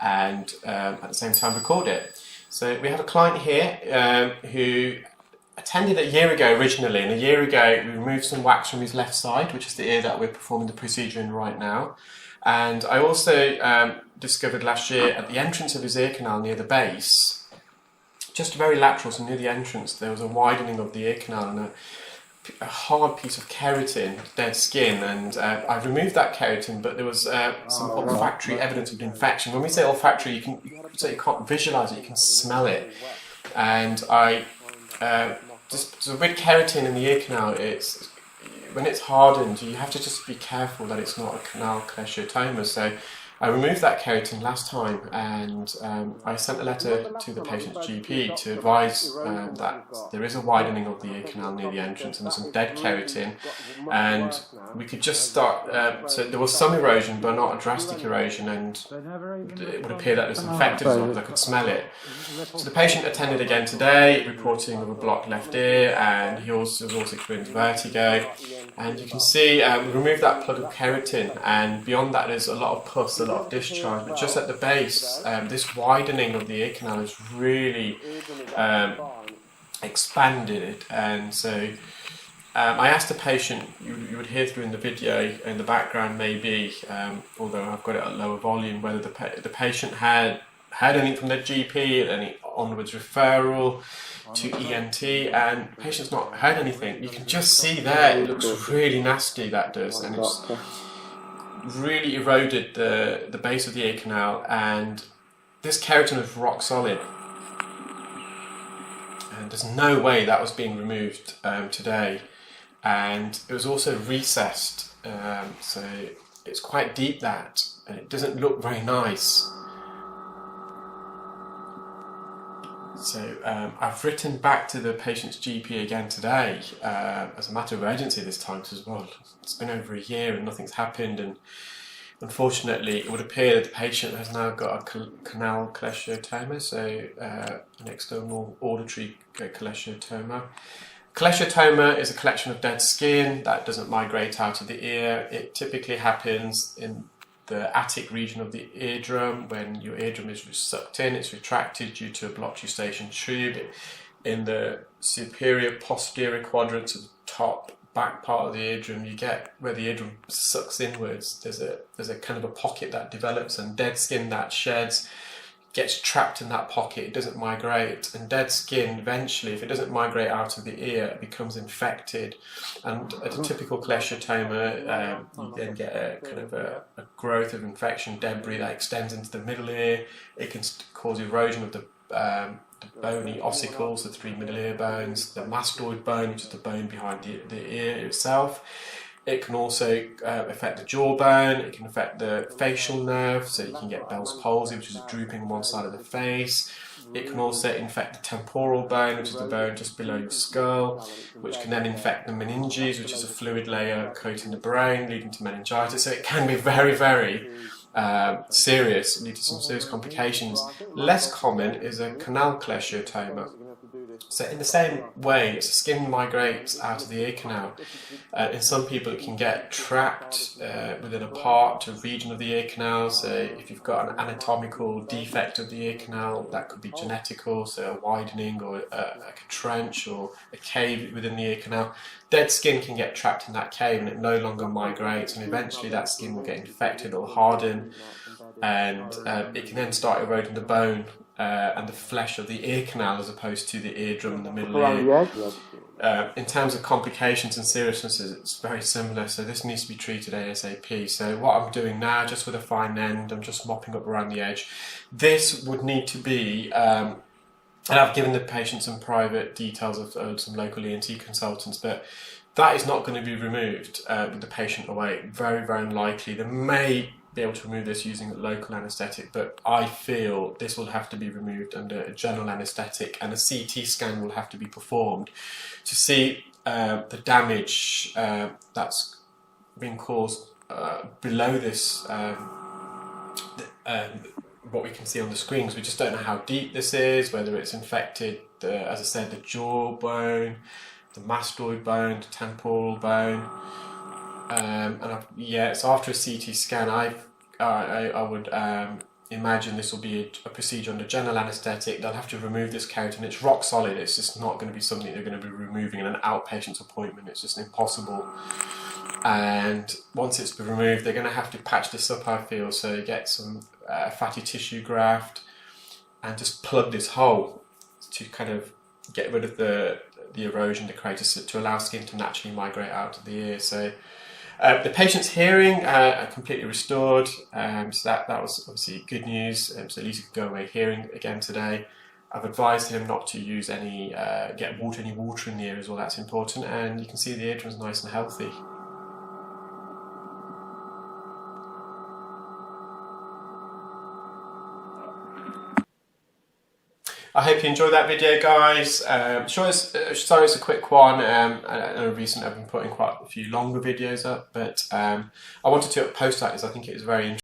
and at the same time record it. So we have a client here who attended a year ago originally, and a year ago we removed some wax from his left side, which is the ear that we're performing the procedure in right now. And I also discovered last year at the entrance of his ear canal near the base, just very lateral, so near the entrance, there was a widening of the ear canal and a hard piece of keratin, dead skin, and I've removed that keratin, but there was some olfactory evidence of infection. When we say olfactory, you can't visualise it, you can smell it. And so with keratin in the ear canal, when it's hardened, you have to just be careful that it's not a canal cholesteatoma. So I removed that keratin last time, and I sent a letter to the patient's GP to advise that there is a widening of the ear canal near the entrance and there's some dead keratin, and we could just start, so there was some erosion but not a drastic erosion, and it would appear that it was infected as well because I could smell it. So the patient attended again today, reporting of a blocked left ear, and he also experienced vertigo. And you can see we removed that plug of keratin, and beyond that there's a lot of pus, a lot of discharge, but just at the base, this widening of the ear canal has really expanded. And so I asked the patient, you would hear through in the video in the background maybe, although I've got it at lower volume, whether the patient had anything from their GP, any onwards referral to ENT, and the patient's not heard anything. You can just see there, it looks really nasty, that does, and it's really eroded the base of the ear canal, and this keratin is rock solid, and there's no way that was being removed today. And it was also recessed, so it's quite deep, that, and it doesn't look very nice. So I've written back to the patient's GP again today as a matter of urgency this time, because, well, it's been over a year and nothing's happened, and unfortunately it would appear that the patient has now got a canal cholesteatoma, so an external auditory cholesteatoma. Cholesteatoma is a collection of dead skin that doesn't migrate out of the ear. It typically happens in the attic region of the eardrum. When your eardrum is sucked in, it's retracted due to a blocked eustachian tube. In the superior posterior quadrants of the top back part of the eardrum, you get where the eardrum sucks inwards, there's a kind of a pocket that develops, and dead skin that sheds gets trapped in that pocket. It doesn't migrate, and dead skin eventually, if it doesn't migrate out of the ear, it becomes infected, and at a typical cholesteatoma you then get a kind of a growth of infection debris that extends into the middle ear. It can cause erosion of the bony ossicles, the 3 middle ear bones, the mastoid bone, which is the bone behind the ear itself. It can also affect the jawbone, it can affect the facial nerve, so you can get Bell's palsy, which is a drooping on one side of the face. It can also infect the temporal bone, which is the bone just below your skull, which can then infect the meninges, which is a fluid layer coating the brain, leading to meningitis. So it can be very, very serious, lead to some serious complications. Less common is a canal cholesteatoma. So in the same way as the skin migrates out of the ear canal, in some people it can get trapped within a part or region of the ear canal. So if you've got an anatomical defect of the ear canal, that could be genetical, so a widening or like a trench or a cave within the ear canal. Dead skin can get trapped in that cave and it no longer migrates, and eventually that skin will get infected or harden, and it can then start eroding the bone and the flesh of the ear canal as opposed to the eardrum and the middle ear. In terms of complications and seriousness, it's very similar, so this needs to be treated ASAP. So what I'm doing now, just with a fine end, I'm just mopping up around the edge. This would need to be, and I've given the patient some private details of some local ENT consultants, but that is not going to be removed with the patient away. Very, very unlikely. They may be able to remove this using a local anaesthetic, but I feel this will have to be removed under a general anaesthetic, and a CT scan will have to be performed to see the damage that's been caused below this, what we can see on the screens. We just don't know how deep this is, whether it's infected, as I said, the jawbone, the mastoid bone, the temporal bone. So after a CT scan, I would imagine this will be a procedure under general anaesthetic. They'll have to remove this keratin. It's rock solid. It's just not going to be something they're going to be removing in an outpatient's appointment. It's just impossible. And once it's been removed, they're going to have to patch this up, I feel, so get some fatty tissue graft and just plug this hole to kind of get rid of the erosion to create to allow skin to naturally migrate out of the ear. So the patient's hearing completely restored, so that was obviously good news. So at least he could go away hearing again today. I've advised him not to use any water in the ear as well. That's important, and you can see the eardrum's nice and healthy. I hope you enjoyed that video, guys. Sorry it's a quick one. I know recently I've been putting quite a few longer videos up, but I wanted to post that because I think it was very interesting.